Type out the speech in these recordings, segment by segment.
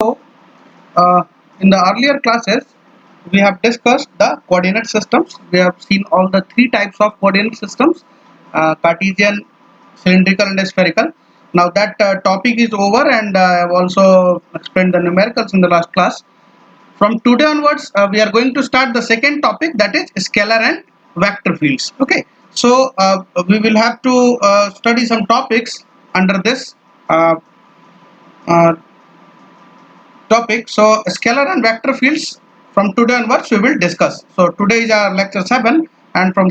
So, in the earlier classes, we have discussed the coordinate systems. We have seen all the three types of coordinate systems: Cartesian, cylindrical, and spherical. Now that topic is over, and I have also explained the numericals in the last class. From today onwards, we are going to start the second topic, that is scalar and vector fields. Okay, so we will have to study some topics under this uh, uh, topic. So scalar and vector fields, from today onwards we will discuss. So today is our lecture 7, and from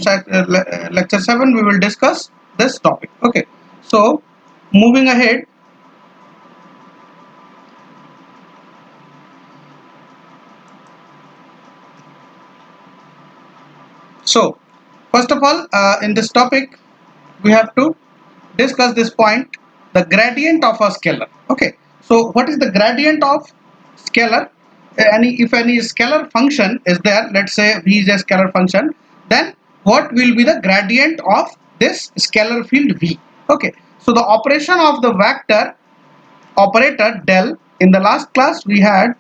lecture 7 we will discuss this topic. Okay, so moving ahead. So first of all, in this topic we have to discuss this point, the gradient of a scalar. Okay, so what is the gradient of scalar? If any scalar function is there, let's say v is a scalar function, then what will be the gradient of this scalar field v? Okay, so the operation of the vector operator del, in the last class we had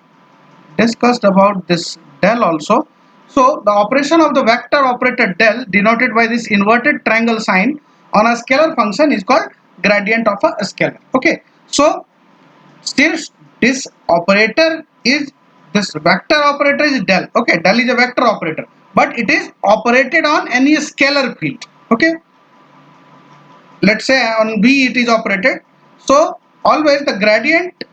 discussed about this del also. So the operation of the vector operator del, denoted by this inverted triangle sign on a scalar function, is called gradient of a scalar. Okay, so still this operator is, this vector operator is del. Okay, del is a vector operator, but it is operated on any scalar field. Okay, let's say on v it is operated. So always the gradient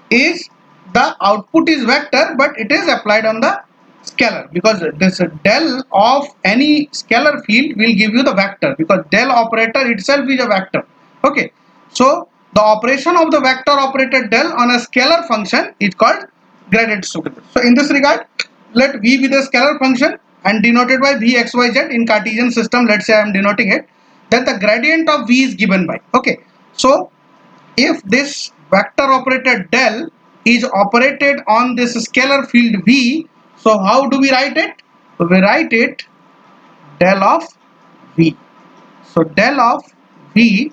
is, the output is vector, but it is applied on the scalar, because this del of any scalar field will give you the vector, because del operator itself is a vector. Okay, so the operation of the vector operator del on a scalar function is called gradient superposition. So in this regard, let v be the scalar function and denoted by v x y z in Cartesian system. Let's say I am denoting it, then the gradient of v is given by. Okay, so if this vector operator del is operated on this scalar field v, so how do we write it? We write it del of v. So del of v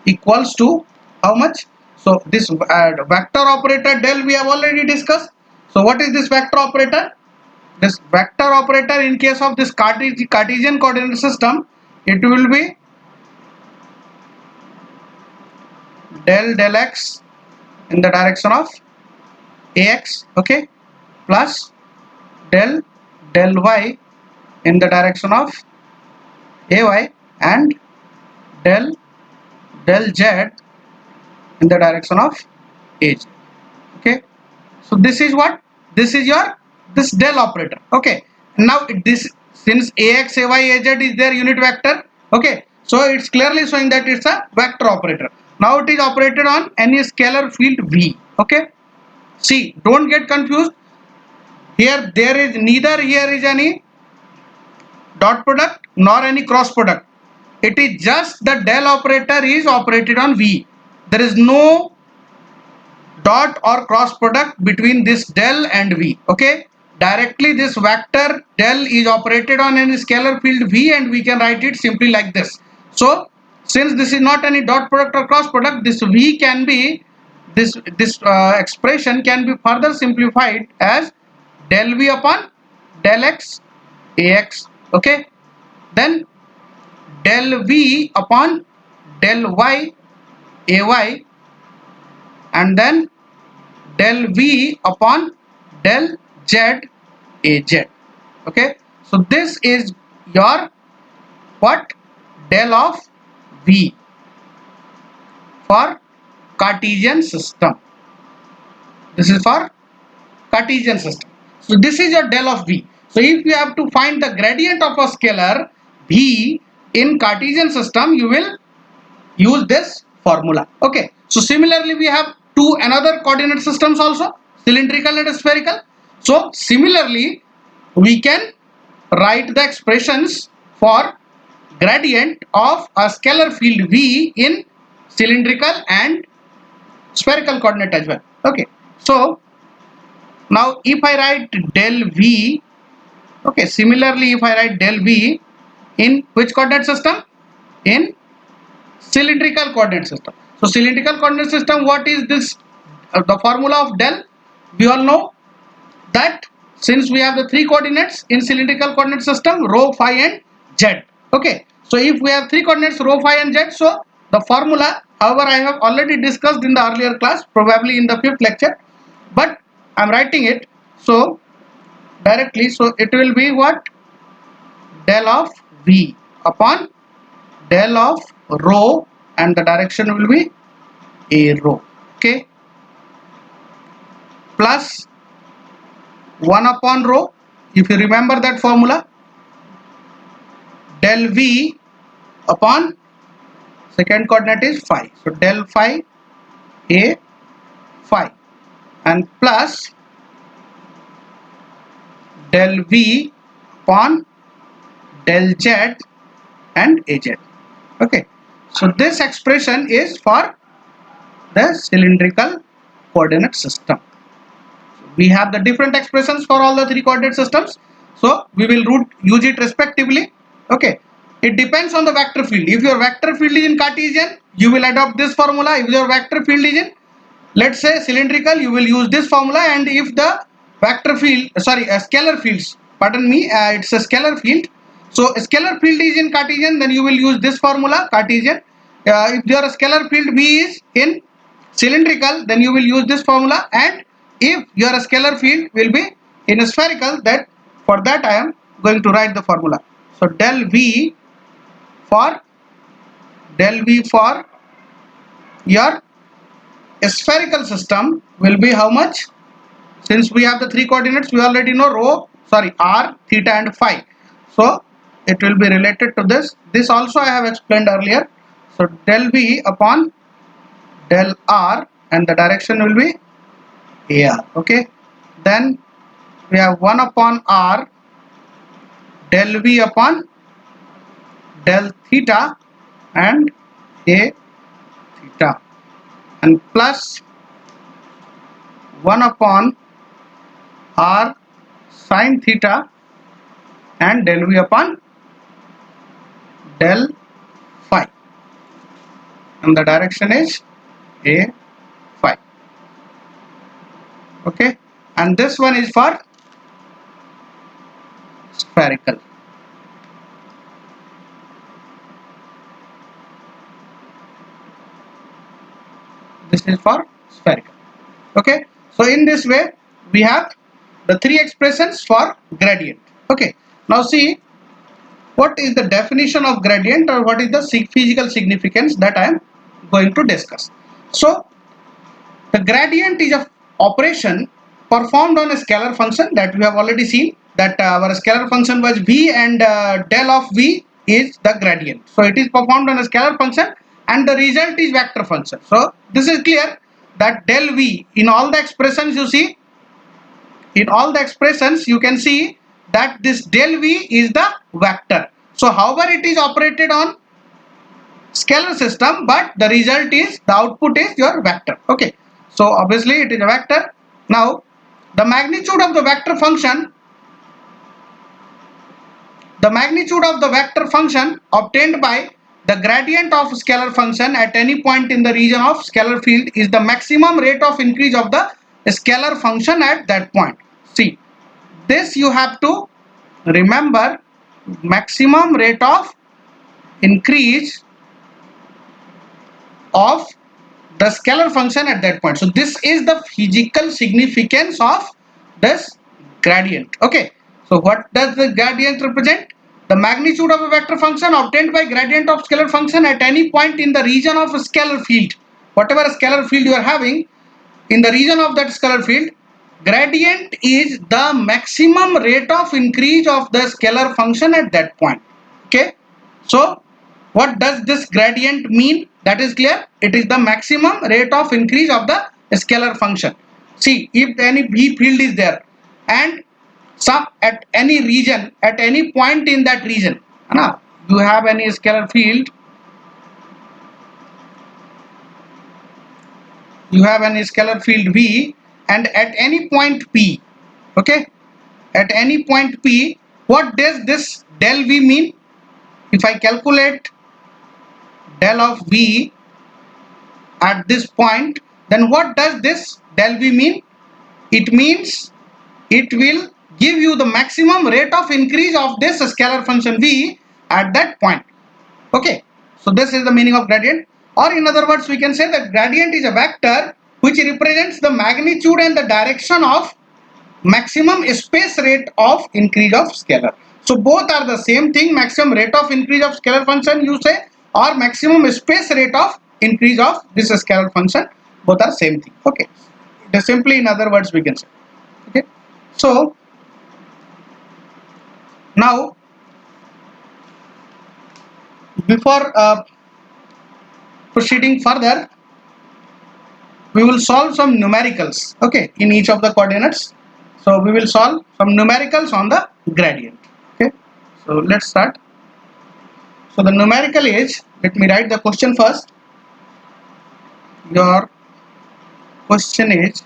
equals to how much? So this vector operator del we have already discussed. So what is this vector operator? This vector operator in case of this Cartesian coordinate system, it will be del x in the direction of ax, okay, plus del y in the direction of ay, and del z in the direction of aj. Okay, so this is what, this is your, this del operator. Okay, now this, since ax, ay, az is their unit vector. Okay, so it's clearly showing that it's a vector operator. Now it is operated on any scalar field v. Okay, see, don't get confused. Here there is neither here is any dot product nor any cross product. It is just the del operator is operated on v. There is no dot or cross product between this del and v. Okay, directly this vector del is operated on any scalar field v, and we can write it simply like this. So since this is not any dot product or cross product, this v can be, this expression can be further simplified as del v upon del x ax. Okay, then del v upon del y ay, and then del v upon del z az. Okay, so this is your what, del of v for Cartesian system. This is for Cartesian system. So this is your del of v. So if you have to find the gradient of a scalar v in Cartesian system, you will use this formula. Okay, so similarly we have two another coordinate systems also, cylindrical and spherical. So similarly we can write the expressions for gradient of a scalar field v in cylindrical and spherical coordinate as well. Okay, so now if I write del v, okay, similarly if I write del v in which coordinate system? In cylindrical coordinate system. So cylindrical coordinate system, what is this? The formula of del, We all know that since we have the three coordinates in cylindrical coordinate system, rho, phi and z. Okay, so if we have three coordinates rho, phi and z, so the formula, however, I have already discussed in the earlier class, probably in the 5th lecture, but I am writing it so directly. So it will be what? Del of v upon del of rho, and the direction will be a rho. Okay, plus 1 upon rho. If you remember that formula, del v upon second coordinate is phi. So del phi a phi, and plus del v upon del z and az. Okay, so this expression is for the cylindrical coordinate system. We have the different expressions for all the three coordinate systems, so we will use it respectively. Okay, it depends on the vector field. If your vector field is in Cartesian, you will adopt this formula. If your vector field is in, let's say, cylindrical, you will use this formula. And if the vector field, scalar fields, pardon me, it's a scalar field, so a scalar field is in Cartesian, then you will use this formula, Cartesian. If your scalar field V is in cylindrical, then you will use this formula. And if your scalar field will be in spherical, that for that I am going to write the formula. So del V for your spherical system will be how much? Since we have the three coordinates, we already know r, theta and phi, so it will be related to this. This also I have explained earlier. So del V upon del r, and the direction will be ar. Okay, then we have 1 upon r del V upon del theta and a theta, and plus 1 upon r sin theta and del V upon del phi, and the direction is a phi. Okay, and this one is for spherical. This is for spherical. Okay, so in this way we have the three expressions for gradient. Okay, now see what is the definition of gradient, or what is the physical significance that I am going to discuss. So the gradient is a operation performed on a scalar function that we have already seen, that our scalar function was v, and del of v is the gradient. So it is performed on a scalar function and the result is vector function. So this is clear that del v, in all the expressions you see, in all the expressions you can see that this del v is the vector. So however it is operated on scalar system, but the result is, the output is your vector. Okay, so obviously it is a vector. Now the magnitude of the vector function, obtained by the gradient of scalar function at any point in the region of scalar field is the maximum rate of increase of the scalar function at that point. See, this you have to remember, maximum rate of increase of the scalar function at that point. So this is the physical significance of this gradient. Okay, so what does the gradient represent? The magnitude of a vector function obtained by gradient of scalar function at any point in the region of a scalar field. Whatever scalar field you are having, in the region of that scalar field, gradient is the maximum rate of increase of the scalar function at that point. Okay, so what does this gradient mean? That is clear. It is the maximum rate of increase of the scalar function. See, if any v field is there and some at any region, at any point in that region, you have any scalar field, you have any scalar field v, and at any point p, okay, at any point p, what does this del v mean? If I calculate del of v at this point, then what does this del v mean? it means it will give you the maximum rate of increase of this scalar function v at that point. Okay, so this is the meaning of gradient, or in other words we can say that gradient is a vector which represents the magnitude and the direction of maximum space rate of increase of scalar. So both are the same thing, maximum rate of increase of scalar function you say, or maximum space rate of increase of this scalar function, both are same thing. Okay, the simply in other words we can say. Okay, so now before proceeding further, we will solve some numericals, okay, in each of the coordinates. So we will solve some numericals on the gradient. Okay, so let's start. So the numerical is, let me write the question first. Your question is,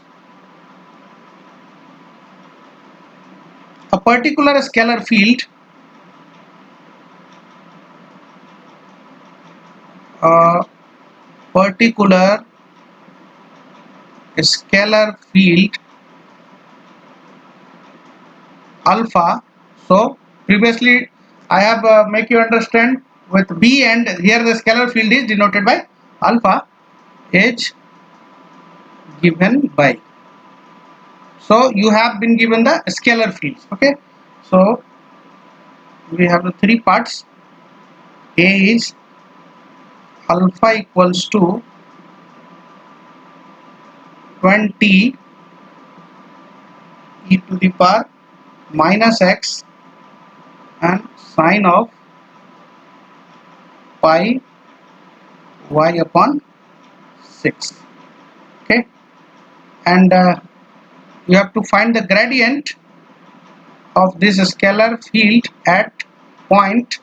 a particular scalar field a particular scalar field alpha. So previously I have make you understand with B, and here the scalar field is denoted by alpha, is given by. So you have been given the scalar fields. Okay, so we have the three parts. A is alpha equals to 20 e to the power minus x and sine of pi y upon 6. Okay, and you have to find the gradient of this scalar field at point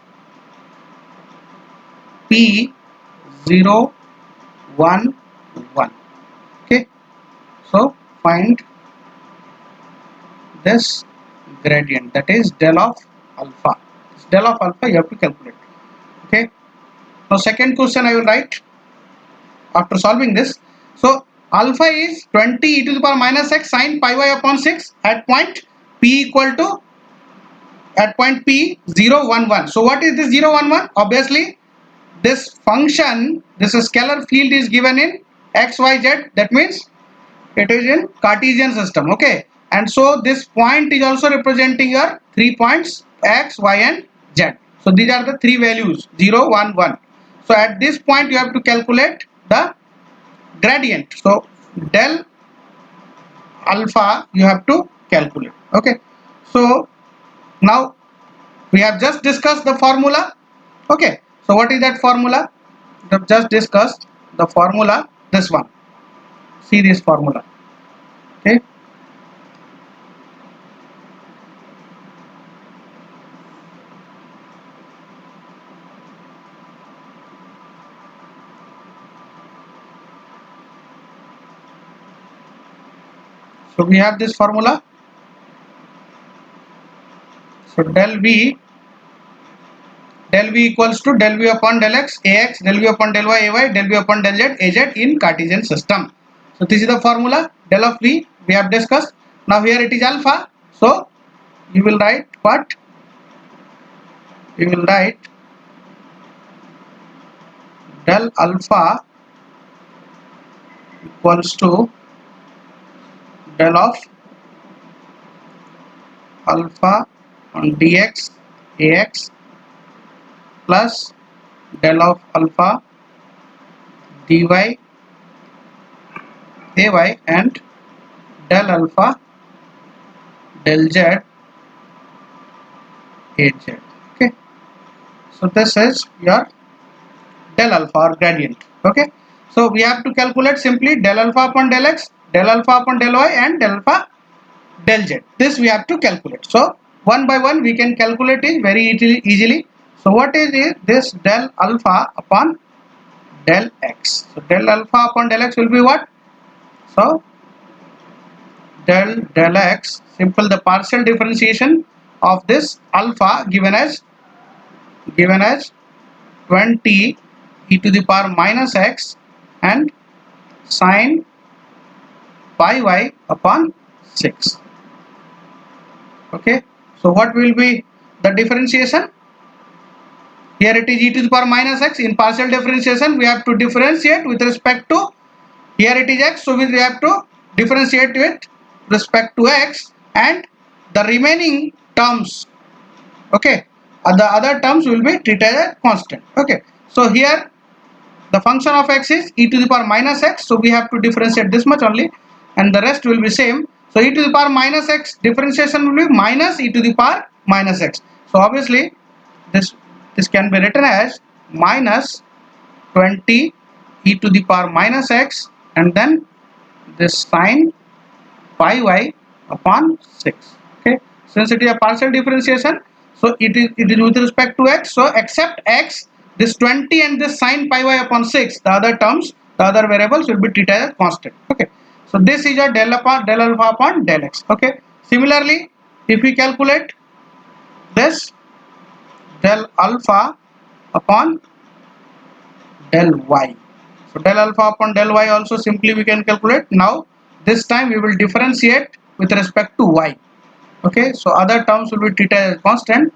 p 0 1 1. Okay, so find this gradient, that is del of alpha. This del of alpha you have to calculate. Okay, now second question I will write after solving this. So alpha is 20 e to the power minus x sine pi y upon 6 at point p equal to, at point p 0 1 1. So what is this 0 1 1? Obviously this function, this scalar field is given in x y z, that means it is in Cartesian system. Okay, and so this point is also representing your 3 points x, y and z. So these are the three values 0 1 1. So at this point you have to calculate the gradient. So del alpha you have to calculate. Okay, so now we have just discussed the formula. Okay, so what is that formula? We have just discussed the formula, this one. See this formula. Okay, so we have this formula. So del v equals to del v upon del x ax, del v upon del y ay, del v upon del z az in Cartesian system. So this is the formula, del of v we have discussed. Now here it is alpha, so you will write what? You will write del alpha equals to del of alpha on dx ax plus del of alpha dy ay and del alpha del z az. Okay, so this is your del alpha or gradient. Okay, so we have to calculate simply del alpha upon del x, del alpha upon del y and del alpha del z. This we have to calculate. So one by one we can calculate it very easily. So what is it? This del alpha upon del x. So del alpha upon del x will be what? So del x, simple, the partial differentiation of this alpha given as 20 e to the power minus x and sine pi y upon 6. Okay, so what will be the differentiation? Here it is e to the power minus x. In partial differentiation we have to differentiate with respect to, here it is x, so we have to differentiate with respect to x, and the remaining terms, okay, the other terms will be treated as constant. Okay, so here the function of x is e to the power minus x, so we have to differentiate this much only, and the rest will be same. So e to the power minus x differentiation will be minus e to the power minus x. So obviously this can be written as minus 20 e to the power minus x, and then this sine pi y upon 6. Okay, since it is a partial differentiation, so it is with respect to x, so except x, this 20 and this sine pi y upon 6, the other terms, the other variables will be treated as constant. Okay, so this is your del alpha upon del x. Okay, similarly if we calculate this del alpha upon del y, so del alpha upon del y also simply we can calculate. Now this time we will differentiate with respect to y. Okay, so other terms will be treated as constant.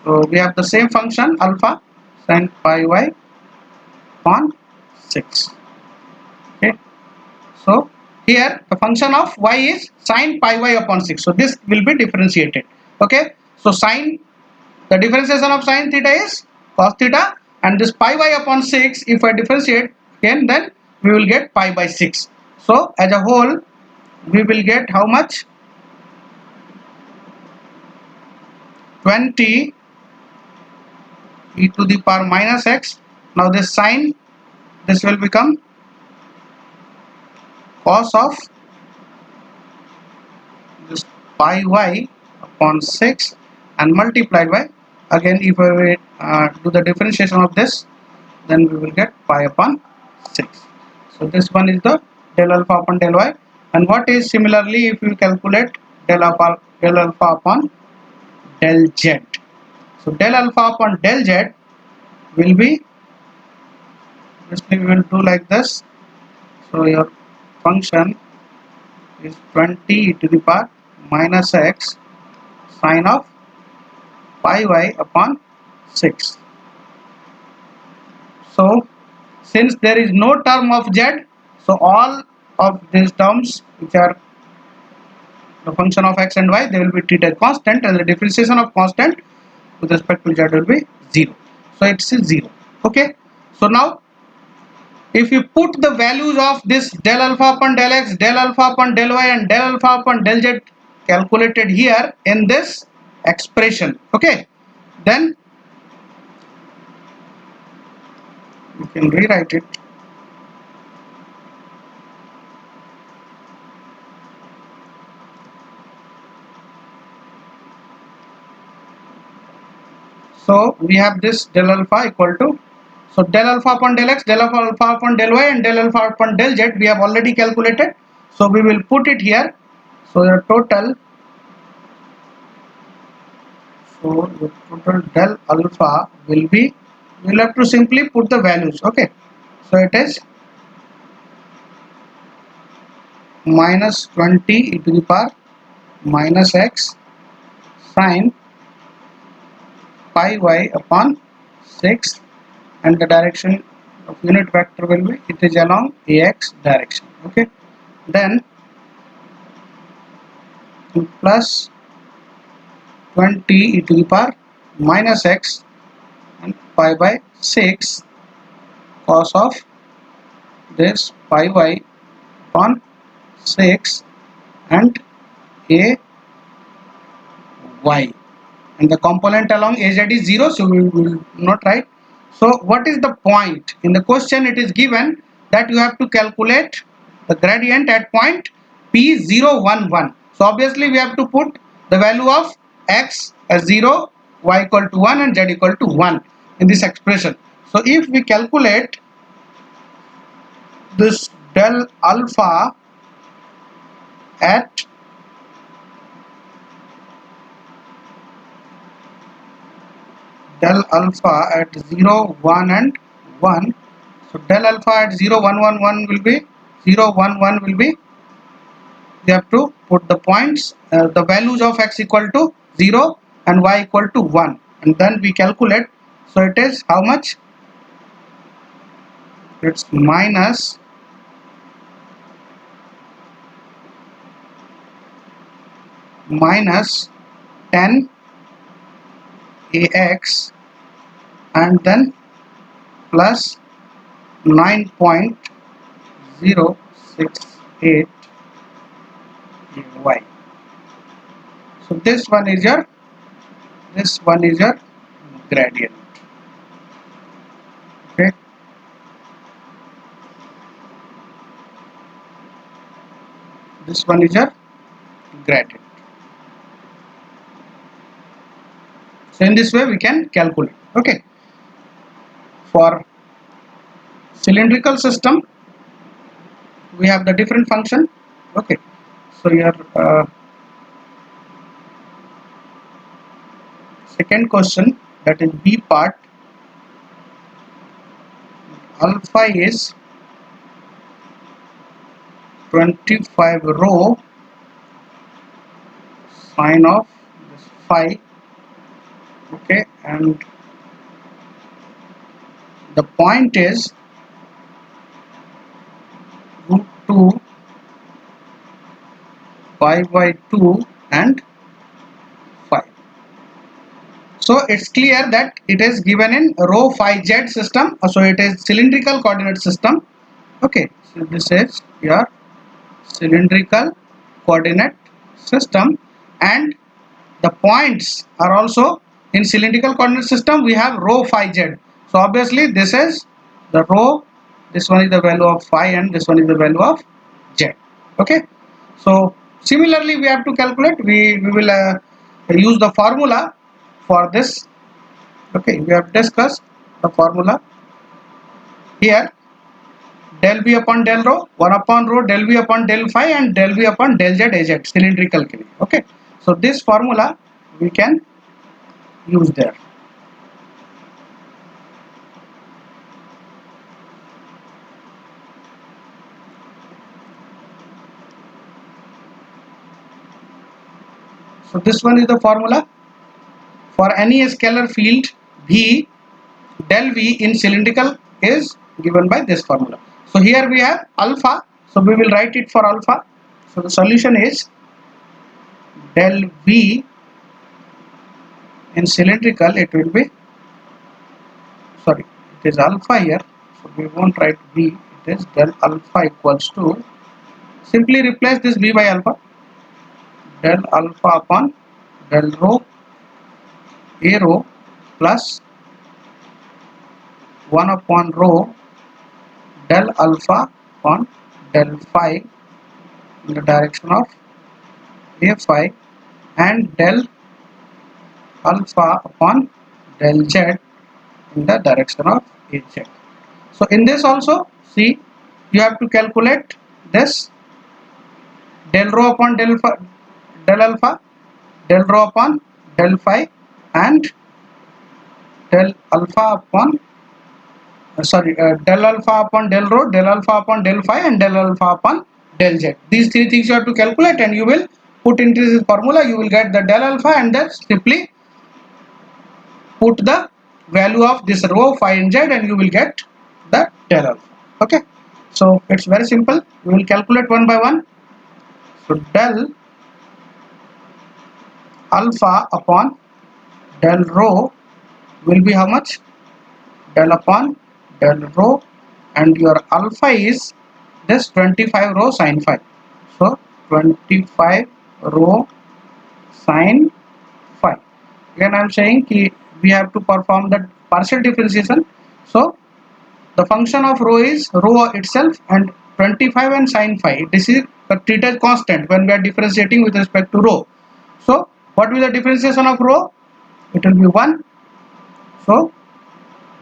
So we have the same function alpha sin pi y upon 6. Okay, so here the function of y is sin pi y upon 6, so this will be differentiated. Okay, so sin, the differentiation of sin theta is cos theta, and this pi y upon 6, if I differentiate again, then we will get pi by 6. So as a whole we will get how much? 20 e to the power minus x. Now this sine, this will become cos of this pi y upon 6 and multiplied by, again if we do the differentiation of this, then we will get pi upon 6. So this one is the del alpha upon del y. And what is similarly if we calculate del alpha upon del z? So del alpha upon del z will be, we will do like this. So your function is 20 e to the power minus x sine of pi y upon 6. So since there is no term of z, so all of these terms which are the function of x and y, they will be treated constant, and the differentiation of constant with respect to z will be 0. So it's 0. Okay, so now if you put the values of this del alpha upon del x, del alpha upon del y, and del alpha upon del z calculated here in this expression, okay, then you can rewrite it. So we have this del alpha equal to, so del alpha upon del x, del alpha upon del y, and del alpha upon del z we have already calculated. So we will put it here. So the total, del alpha will be, we will have to simply put the values. Okay, so it is minus 20 e to the power minus x sine pi y upon 6, and the direction of unit vector will be, it is along ax direction. Okay, then plus 20 e to the power minus x and pi by 6 cos of this pi y upon 6 and a y, and the component along az is 0, so we will not write. So what is the point? In the question it is given that you have to calculate the gradient at point p0 1 1. So obviously we have to put the value of x as 0, y equal to 1, and z equal to 1 in this expression. So if we calculate this del alpha at del alpha at 0 1 and 1, so del alpha at 0 1 1 1 will be 0 1 1 will be you have to put the points, the values of x equal to 0 and y equal to 1, and then we calculate. So it is how much? It's minus minus 10 ax and then plus 9.068 y. So this one is your gradient. Okay, this one is your gradient. So in this way we can calculate. Okay, for cylindrical system we have the different function. Okay, so your second question, that is B part, alpha is 25 rho sine of this phi. Okay, and the point is root 2 pi by 2 and 5. So it's clear that it is given in rho phi z system. So it is cylindrical coordinate system. Okay, so this is your cylindrical coordinate system, and the points are also in cylindrical coordinate system. We have rho phi z. So obviously this is the rho, this one is the value of phi, and this one is the value of z. Okay, so similarly we have to calculate. We will use the formula for this. Okay, we have discussed the formula here. Del V upon del rho, 1 upon rho del V upon del phi, and del V upon del z az cylindrical के लिए. Okay, so this formula we can use there. So this one is the formula for any scalar field V. Del V in cylindrical is given by this formula. So here we have alpha, so we will write it for alpha. So the solution is del V in cylindrical, it will be, sorry, it is alpha here, so we won't write V, it is del alpha equals to, simply replace this V by alpha, del alpha upon del rho A rho plus 1 upon rho del alpha upon del phi in the direction of A phi, and del alpha upon del z in the direction of Az. So in this also, see, you have to calculate this del rho upon del alpha, del rho upon del phi, and del alpha upon del alpha upon del rho, del alpha upon del phi, and del alpha upon del z. These three things you have to calculate, and you will put into this formula. You will get the del alpha, and then simply put the value of this rho, phi, and z, and you will get the del alpha. Okay, so it's very simple. We will calculate one by one. So del alpha upon del rho will be how much? Del upon del rho, and your alpha is this 25 rho sine phi. So 25 rho sine phi. Again I am saying ki we have to perform the partial differentiation. So the function of rho is rho itself, and 25 and sine phi, this is treated constant when we are differentiating with respect to rho. So what will be the differentiation of rho? It will be 1. So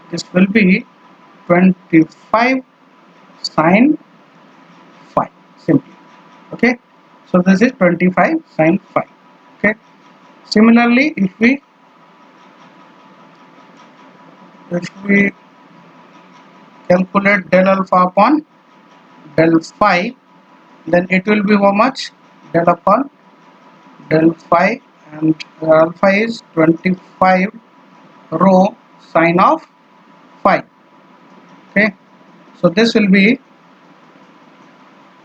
this will be 25 sine phi simply. Okay, so this is 25 sine phi. Okay, similarly if we calculate del alpha upon del phi, then it will be how much? del upon del phi, and alpha is 25 rho sine of phi. Okay, so this will be,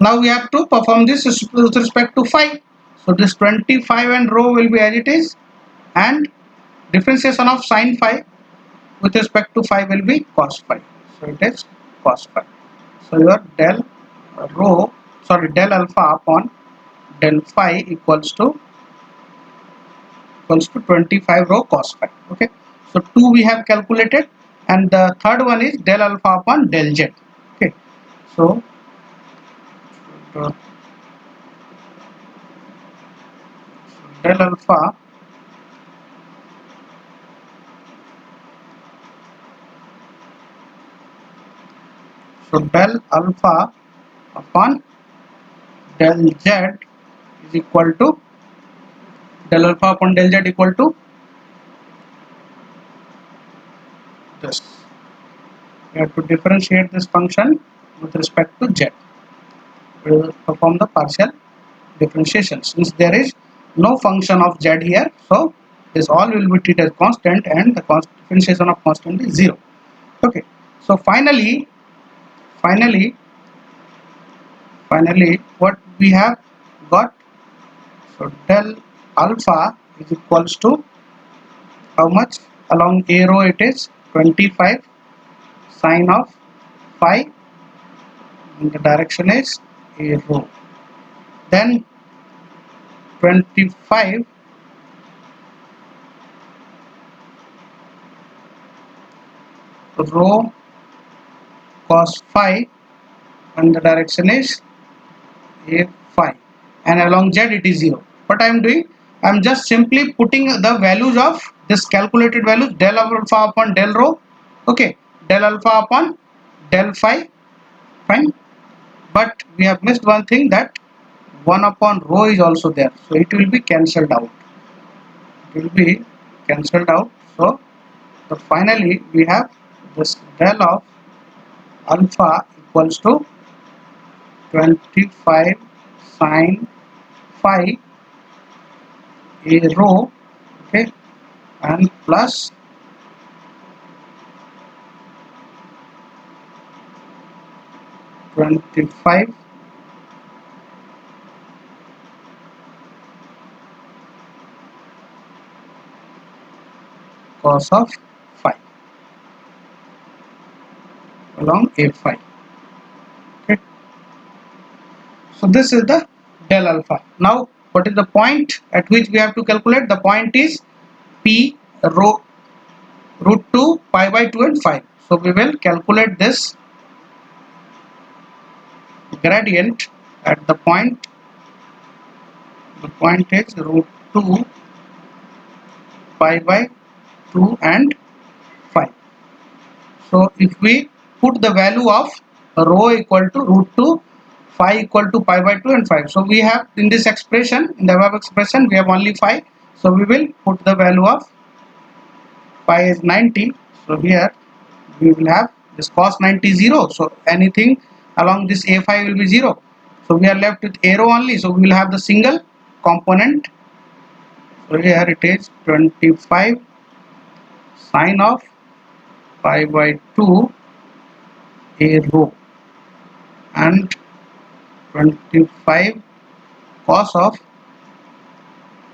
now we have to perform this with respect to phi. So this 25 and rho will be as it is, and differentiation of sine phi with respect to phi will be cos phi. So it is cos phi. So your del rho, sorry, del alpha upon del phi equals to 25 rho cos phi. Okay, so 2 we have calculated, and the third one is del alpha upon del z. Okay, so uh, del alpha del alpha upon del z is equal to, del alpha upon del z equal to this. We have to differentiate this function with respect to z. We will perform the partial differentiation. Since there is no function of z here, so this all will be treated as constant, and the differentiation of constant is 0. Okay, so finally what we have got, so del alpha is equals to how much? Along a row it is 25 sine of phi, and the direction is a row. Then 25 rho cos phi, and the direction is a phi, and along z it is 0. What I am doing, I am just simply putting the values of this calculated values, del alpha upon del rho, okay, del alpha upon del phi, fine. But we have missed one thing, that 1 upon rho is also there, so it will be cancelled out. It will be cancelled out. So finally we have this del of alpha equals to 25 sine phi a rho, okay, and plus 25 cos of phi along a phi. Okay, so this is the del alpha. Now what is the point at which we have to calculate? The point is p rho root 2 pi by 2 and 5. So we will calculate this gradient at the point. The point is root 2 pi by 2 and 5. So if we put the value of rho equal to root 2, phi equal to pi by 2 and 5. So we have in this expression, in the above expression, we have only phi. So we will put the value of pi is 90. So here we will have this cos 90 0. So anything along this a phi will be 0. So we are left with arrow only. So we will have the single component. So here it is 25 sine of pi by 2 a rho, and 25 cos of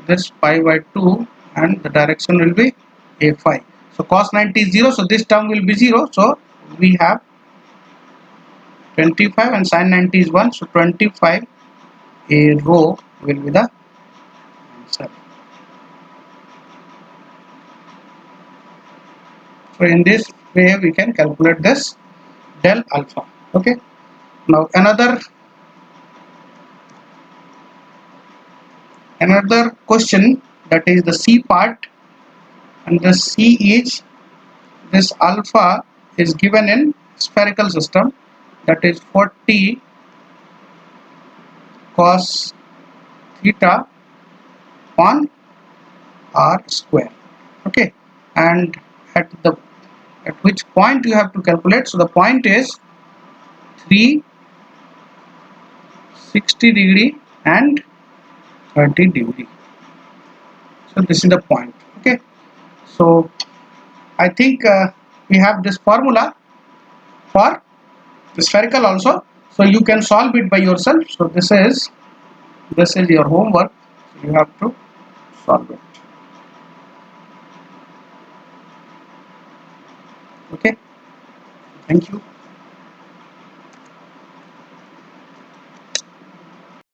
this pi by 2, and the direction will be a phi. So cos 90 is 0, so this term will be 0. So we have 25 and sin 90 is 1, so 25 a rho will be the answer. So in this way we can calculate this del alpha. Okay, now another question, that is the C part, and the C is this alpha is given in spherical system, that is 40 cos theta upon r square. Okay, and at which point you have to calculate? So the point is 360 degree and 30 degree. So this is the point. Okay, so I think we have this formula for the spherical also, so you can solve it by yourself. So this is your homework, so you have to solve it. Okay, thank you.